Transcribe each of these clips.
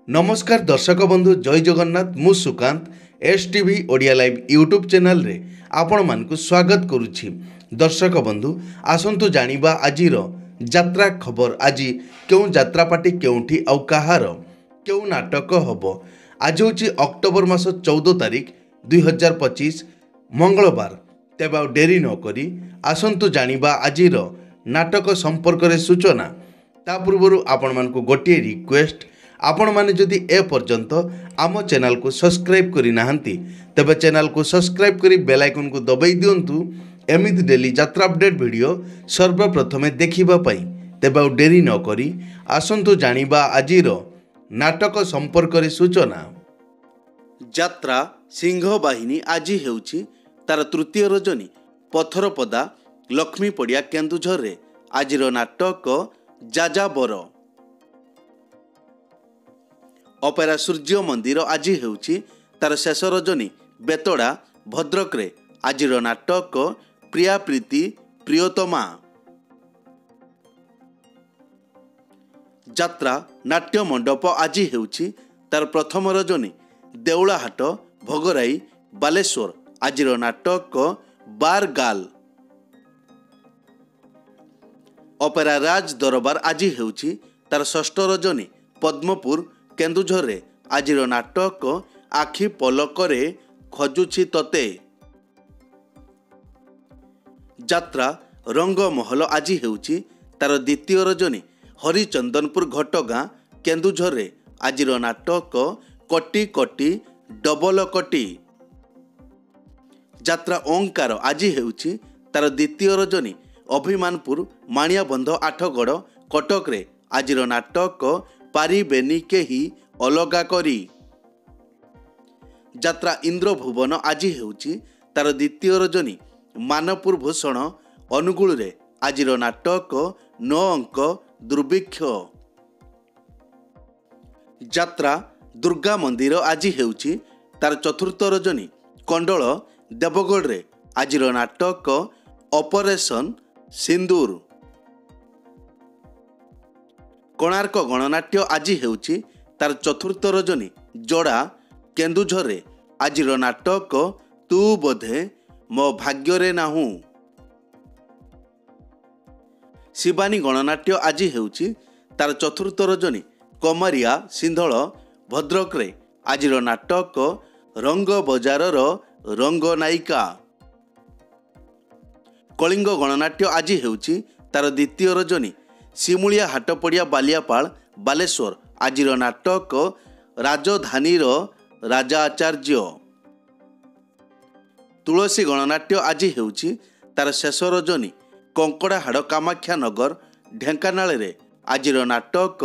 नमस्कार दर्शक बंधु जय जगन्नाथ मु Sukant STV Odia live YouTube channel रे आपण मानकु स्वागत करुछि। दर्शक बंधु आसंतु जानिबा आजिर यात्रा खबर। आज क्यों यात्रा पार्टी केउठी आउ कहार क्यों नाटक हबो। आज होछि अक्टोबर मास 14 तारिख 2025 मंगलवार। तेबे आ डेरी न करी आसंतु जानिबा आजिर नाटक संपर्क रे सूचना। ता पूर्व आपण मानकु गोटे रिक्वेस्ट, आपण माने जदि ए पर्यंत आम चैनल को सब्सक्राइब करि नाहंती तबे चैनल को सब्सक्राइब करी बेल आइकन को दबाई दियंतु एमिति डेली यात्रा अपडेट वीडियो सर्वप्रथमे देखिबा पई। तेबे आ डेरी न करी आसंतु जानिबा आजिर नाटक संपर्क रे सूचना। यात्रा सिंह बाहिनी आज हेउछि तार तृतीय रजनी पथरपदा लक्ष्मी पड़िया केन्दुझर रे आजिर नाटक जाजाबर। अपेरा सूर्य मंदिर आज हेउछि तार शेष रजनी बेतड़ा भद्रक रे आजिर नाटक प्रिया प्रीति प्रियतमा। यात्रा नाट्य मंडप आज हेउछि तार प्रथम रजनी देउलाहाट भोगराई बालेश्वर आजिर नाटक बार गाल। अपेरा राज दरबार आज हेउछि तार षष्ठ रजनी पद्मपुर केन्दुझर रे आजिर नाटक आखि पलकरे खजुछि तते। यात्रा रंगमहल आज हेउछि तार द्वितीय रजनी हरिचंदनपुर घटगाँ केन्दुझर रे आजिर नाटक कटी कटी डबल कटी। यात्रा ओंकार आज हेउछि तार द्वितीय रजनी अभिमानपुर माणियाबंध आठगड़ कटक रे आजिर नाटक पारिबेनी केही अलगा करी। यात्रा इंद्रभुवन आज हेउछि तार द्वितीय रजनी मानपुर भूषण अनुगुल रे आजिर नाटक 9 अंक दुर्भिक्ष। यात्रा दुर्गा मंदिर आज हेउछि तार चतुर्थ रजनी कंडल देवगढ़ रे आजिर नाटक ऑपरेशन सिंदूर। कोणार्क गणनाट्य आज हेउछि तार चतुर्थ रजनी जोड़ा केन्दुझर रे आजिर नाटक तू बोधे मो भाग्य नाहू। शिवानी गणनाट्य आज हेउछि तार चतुर्थ रजनी कमारिया सिंधल भद्रक रे आजिर नाटक रंग बजारर रंग नायिका। कलिंग गणनाट्य आज हेउछि तार द्वितीय रजनी सिमुलिया हाटपड़िया बालियापाल बालेश्वर आजिर नाटक राजधानीर राजा आचार्य। तुलसी गणनाट्य आज हेउछि तार शेष रजनी कंकड़ाहाड़ कामाख्या नगर ढेंकानाल रे आजिर नाटक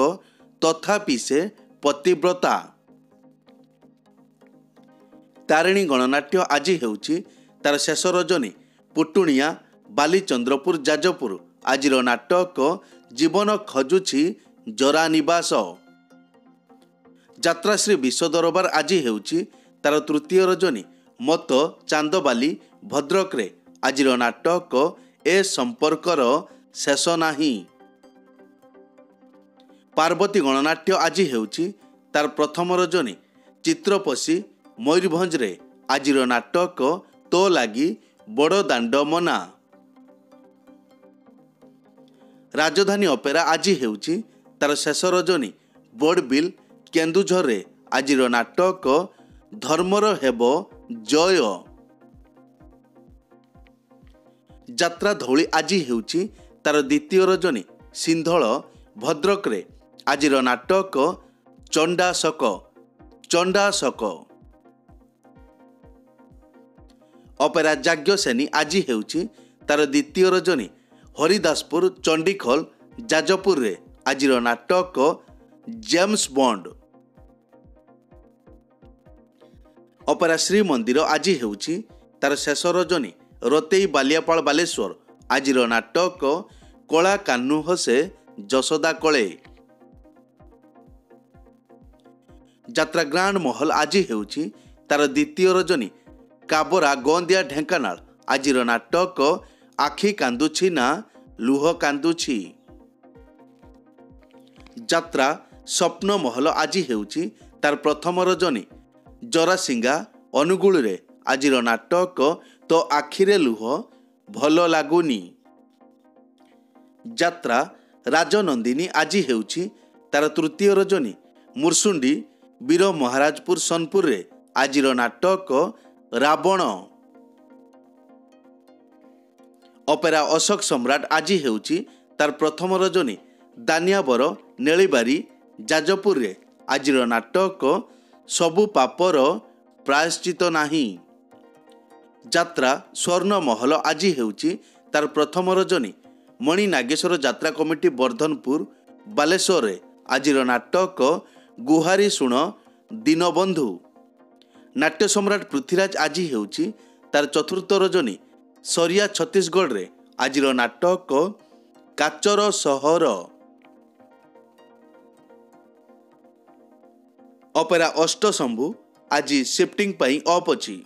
तथापि से पतिव्रता। तारिणी गणनाट्य आज हेउछि तार शेष रजनी पुटुणिया बालीचंद्रपुर जाजपुर आजिर नाटक जीवन खजुछि जरा निवास। यात्रा श्री विश्व दरबार आज हेउछि तार तृतीय रजनी मत चांदबाली भद्रक रे आजिर नाटक ए संपर्कर शेष नाही। पार्वती गणनाट्य आज हेउछि तार प्रथम रजनी चित्रपसी मयूरभंज रे आजिर नाटक तो लागी बड़ दांड मना। राजधानी अपेरा आज हेउछि तार शेष रजनी बोर्डबिल केन्दुझर रे आजिर नाटक धर्मर हेबो जय। यात्रा धौली आज हेउछि तार द्वितीय रजनी सिंधल भद्रक रे आजिर नाटक चंडाशक चंडाशक। अपेरा याज्ञसेनी आज हेउछि तार द्वितीय रजनी हरिदासपुर चंडीखोल जाजपुर रे आजिर नाटक जेम्स बॉन्ड। अपेरा श्री मंदिर आज हेउछि तार शेष रजनी रतेई बालियापाल बालेश्वर आजिर नाटक कला कान्हू हसे जसोदा कले। यात्रा ग्रांड महल आज हेउछि तार द्वितीय रजनी काबरा गोंदिया ढेंकानाल आजिर नाटक आखि कांदुछि ना लुह कांदुछि। यात्रा ସ୍ୱପ୍ନ ମହଲ ଆଜି ହେଉଛି ତାର ପ୍ରଥମ ରଜନୀ। ଜରାସିଙ୍ଗା ଅନୁଗୁଳରେ ଆଜିର ନାଟକ ତୋ ଆଖିରେ ଲୁହ ଭଲ ଲାଗୁନି। ଯାତ୍ରା ରାଜନନ୍ଦିନୀ ଆଜି ହେଉଛି ତାର ତୃତୀୟ ରଜନୀ। ମୁର୍ଶୁଣ୍ଡି ବୀର ମହାରାଜପୁର ସୋନପୁରରେ ଆଜିର ନାଟକ ରାବଣ। ଅପେରା ଅଶୋକ ସମ୍ରାଟ ଆଜି ହେଉଛି ତାର ପ୍ରଥମ ରଜନୀ। ଦାନିଆବର ନେଳିବାରି ଯାଜପୁରରେ ଆଜିର ନାଟକ ସବୁ ପାପର ପ୍ରାୟଶ୍ଚିତ ନାହିଁ। ଯାତ୍ରା ସ୍ୱର୍ଣ୍ଣମହଲ ଆଜି ହେଉଛି ତାର ପ୍ରଥମ ରଜନୀ। ମଣି ନାଗେଶ୍ୱର ଯାତ୍ରା କମିଟି ବର୍ଦ୍ଧନପୁର ବାଲେଶ୍ୱରରେ ଆଜିର ନାଟକ ଗୁହାରି ଶୁଣ ଦୀନବନ୍ଧୁ। ନାଟ୍ୟ ସମ୍ରାଟ ପୃଥ୍ୱୀରାଜ ଆଜି ହେଉଛି ତାର ଚତୁର୍ଥ ରଜନୀ। ସରିଆ ଛତିଶଗଡ଼ରେ ଆଜିର ନାଟକ କାଚର ସହର। ଅପେରା ଅଷ୍ଟଶମ୍ଭୁ ଆଜି ସିଫ୍ଟିଂ ପାଇଁ ଅଫ୍ ଅଛି।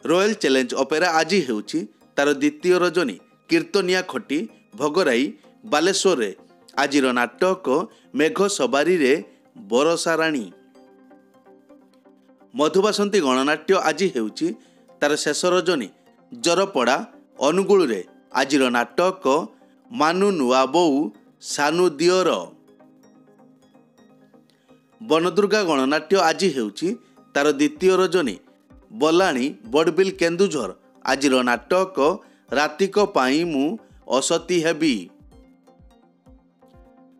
ରୟାଲ ଚ୍ୟାଲେଞ୍ଜ ଅପେରା ଆଜି ହେଉଛି ତାର ଦ୍ୱିତୀୟ ରଜନୀ। କୀର୍ତ୍ତନିଆ ଖଟି ଭୋଗରାଇ ବାଲେଶ୍ୱରରେ ଆଜିର ନାଟକ ମେଘ ସବାରିରେ ବରଷାରାଣୀ। ମଧୁବାସନ୍ତୀ ଗଣନାଟ୍ୟ ଆଜି ହେଉଛି ତାର ଶେଷ ରଜନୀ। ଜରପଡ଼ା ଅନୁଗୁଳରେ ଆଜିର ନାଟକ ମାନୁ ନୂଆ ବୋଉ ସାନୁ ଦିଅର। ବନଦୁର୍ଗା ଗଣନାଟ୍ୟ ଆଜି ହେଉଛି ତାର ଦ୍ୱିତୀୟ ରଜନୀ। ବଲାଣି ବଡ଼ବିଲ କେନ୍ଦୁଝର ଆଜିର ନାଟକ ରାତିକ ପାଇଁ ମୁଁ ଅସତୀ ହେବି।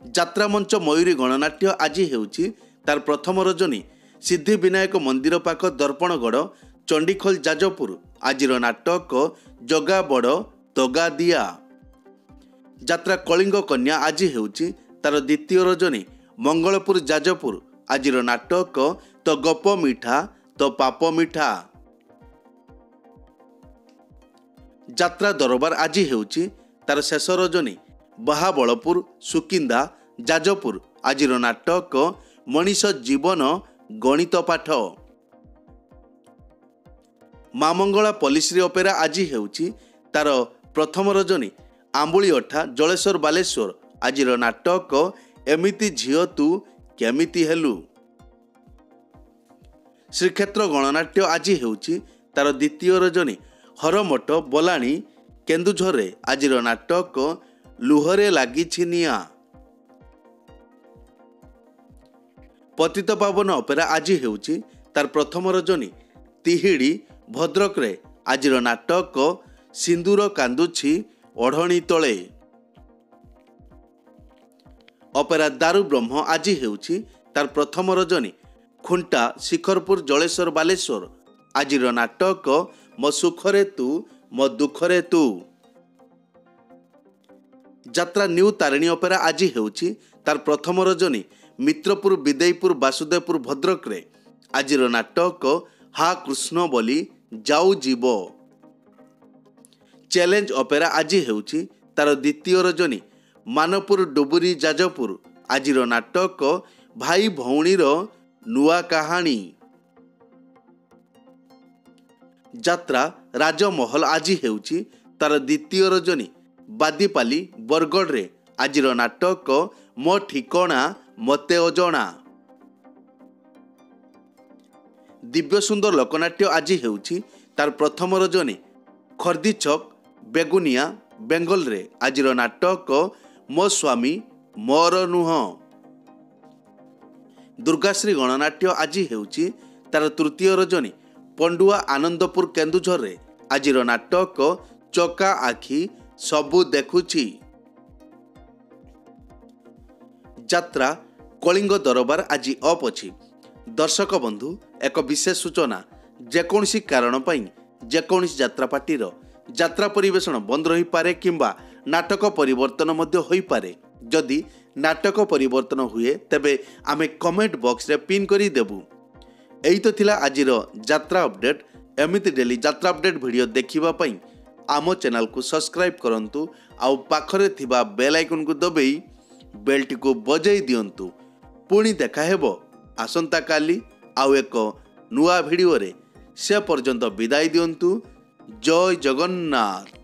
ଯାତ୍ରାମଞ୍ଚ ମୟୂରୀ ଗଣନାଟ୍ୟ ଆଜି ହେଉଛି ତାର ପ୍ରଥମ ରଜନୀ। ସିଦ୍ଧିବିନାୟକ ମନ୍ଦିର ପାଖ ଦର୍ପଣଗଡ଼ ଚଣ୍ଡିଖୋଲ ଯାଜପୁର ଆଜିର ନାଟକ ଜଗା ବଡ଼ ତଗା ଦିଆ। ଯାତ୍ରା କଳିଙ୍ଗ କନ୍ୟା ଆଜି ହେଉଛି ତାର ଦ୍ୱିତୀୟ ରଜନୀ। ମଙ୍ଗଳପୁର ଯାଜପୁର ଆଜିର ନାଟକ ତ ଗପ ମିଠା ତ ପାପ ମିଠା। ଯାତ୍ରା ଦରବାର ଆଜି ହେଉଛି ତାର ଶେଷ ରଜନୀ। ବାହାବଳପୁର ସୁକିନ୍ଦା ଯାଜପୁର ଆଜିର ନାଟକ ମଣିଷ ଜୀବନ ଗଣିତ ପାଠ। ମାମଙ୍ଗଳା ପଲ୍ଲିଶ୍ରୀ ଅପେରା ଆଜି ହେଉଛି ତାର ପ୍ରଥମ ରଜନୀ। ଆମ୍ବୁଳିଅଠା ଜଳେଶ୍ୱର ବାଲେଶ୍ୱର ଆଜିର ନାଟକ ଏମିତି ଝିଅ ତୁ କେମିତି ହେଲୁ। ଶ୍ରୀକ୍ଷେତ୍ର ଗଣନାଟ୍ୟ ଆଜି ହେଉଛି ତାର ଦ୍ୱିତୀୟ ରଜନୀ। ହରମଠ ବଲାଣି କେନ୍ଦୁଝରରେ ଆଜିର ନାଟକ ଲୁହରେ ଲାଗିଛି ନିଆଁ। ପତିତପାବନ ଅପେରା ଆଜି ହେଉଛି ତାର ପ୍ରଥମ ରଜନୀ। ତିହିଡ଼ି ଭଦ୍ରକରେ ଆଜିର ନାଟକ ସିନ୍ଦୁର କାନ୍ଦୁଛି ଓଢ଼ଣୀ ତଳେ। ଅପେରା ଦାରୁ ବ୍ରହ୍ମ ଆଜି ହେଉଛି ତାର ପ୍ରଥମ ରଜନୀ। ଖୁଣ୍ଟା ଶିଖରପୁର ଜଳେଶ୍ୱର ବାଲେଶ୍ୱର ଆଜିର ନାଟକ ମୋ ସୁଖରେ ତୁ ମୋ ଦୁଃଖରେ ତୁ। ଯାତ୍ରା ନ୍ୟୁ ତାରିଣୀ ଅପେରା ଆଜି ହେଉଛି ତାର ପ୍ରଥମ ରଜନୀ। ମିତ୍ରପୁର ବିଦେଇପୁର ବାସୁଦେବପୁର ଭଦ୍ରକରେ ଆଜିର ନାଟକ ହା କୃଷ୍ଣ ବୋଲି ଯାଉ ଯିବ। ଚ୍ୟାଲେଞ୍ଜ ଅପେରା ଆଜି ହେଉଛି ତାର ଦ୍ୱିତୀୟ ରଜନୀ। ମାନପୁର ଡୁବୁରି ଯାଜପୁର ଆଜିର ନାଟକ ଭାଇ ଭଉଣୀର ନୂଆ କାହାଣୀ। ଯାତ୍ରା ରାଜମହଲ ଆଜି ହେଉଛି ତାର ଦ୍ୱିତୀୟ ରଜନୀ। ବାଦିପାଲି ବରଗଡ଼ରେ ଆଜିର ନାଟକ ମୋ ଠିକଣା ମୋତେ ଅଜଣା। ଦିବ୍ୟସୁନ୍ଦର ଲୋକନାଟ୍ୟ ଆଜି ହେଉଛି ତାର ପ୍ରଥମ ରଜନୀ। ଖର୍ଦ୍ଦିଛକ ବେଗୁନିଆ ବେଙ୍ଗଲରେ ଆଜିର ନାଟକ ମୋ ସ୍ୱାମୀ ମୋର ନୁହଁ। ଦୁର୍ଗାଶ୍ରୀ ଗଣନାଟ୍ୟ ଆଜି ହେଉଛି ତାର ତୃତୀୟ ରଜନୀ। ପଣ୍ଡୁଆ ଆନନ୍ଦପୁର କେନ୍ଦୁଝରରେ ଆଜିର ନାଟକ ଚକା ଆଖି ସବୁ ଦେଖୁଛି। ଯାତ୍ରା କଳିଙ୍ଗ ଦରବାର ଆଜି ଅଫ୍ ଅଛି। ଦର୍ଶକ ବନ୍ଧୁ ଏକ ବିଶେଷ ସୂଚନା, ଯେକୌଣସି କାରଣ ପାଇଁ ଯେକୌଣସି ଯାତ୍ରା ପାର୍ଟିର ଯାତ୍ରା ପରିବେଷଣ ବନ୍ଦ ରହିପାରେ କିମ୍ବା ନାଟକ ପରିବର୍ତ୍ତନ ମଧ୍ୟ ହୋଇପାରେ। ଯଦି ନାଟକ ପରିବର୍ତ୍ତନ ହୁଏ ତେବେ ଆମେ କମେଣ୍ଟ ବକ୍ସରେ ପିନ୍ କରିଦେବୁ। ଏହି ତ ଥିଲା ଆଜିର ଯାତ୍ରା ଅପଡେଟ୍। ଏମିତି ଡେଲି ଯାତ୍ରା ଅପଡେଟ୍ ଭିଡ଼ିଓ ଦେଖିବା ପାଇଁ ଆମ ଚ୍ୟାନେଲକୁ ସବସ୍କ୍ରାଇବ୍ କରନ୍ତୁ ଆଉ ପାଖରେ ଥିବା ବେଲ୍ ଆଇକନ୍କୁ ଦବାଇ ବେଲ୍ଟିକୁ ବଜାଇ ଦିଅନ୍ତୁ। ପୁଣି ଦେଖା ହେବ ଆସନ୍ତାକାଲି ଆଉ ଏକ ନୂଆ ଭିଡ଼ିଓରେ। ସେ ପର୍ଯ୍ୟନ୍ତ ବିଦାୟ ଦିଅନ୍ତୁ। ଜୟ ଜଗନ୍ନାଥ।